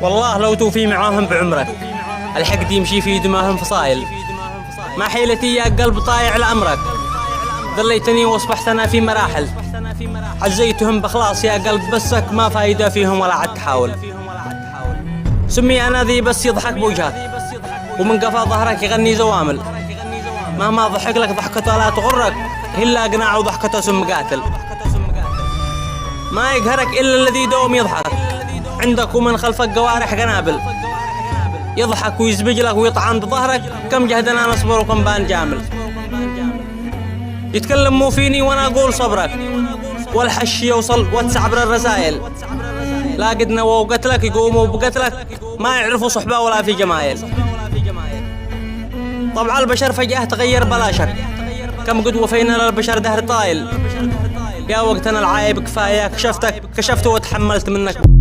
والله لو توفي معاهم بعمرك الحقد يمشي في دماهم فصايل. ما حيلتي يا قلب طايع لأمرك، ظليتني واصبحت أنا في مراحل. عزيتهم بخلاص يا قلب بسك، ما فايدة فيهم ولا عد تحاول. سمي أنا ذي بس يضحك بوجهك، ومن قفا ظهرك يغني زوامل. مهما ضحك لك ضحكته لا تغرك، إلا قناع وضحكته سم قاتل. ما يقهرك إلا الذي دوم يضحك، عندك ومن خلفك قوارح قنابل. يضحك ويزبج لك ويطعن بظهرك، كم جهدنا نصبر وكم بان جامل. يتكلم مو فيني وانا اقول صبرك، والحش يوصل وتسعبر الرسائل. لا قد نووا قتلك يقوموا بقتلك، ما يعرفوا صحبة ولا في جمايل. طبع البشر فجأة تغير بلا شك، كم قد وفينا للبشر دهر طايل. يا وقتنا العايب كفاية كشفتك، كشفت وتحملت منك.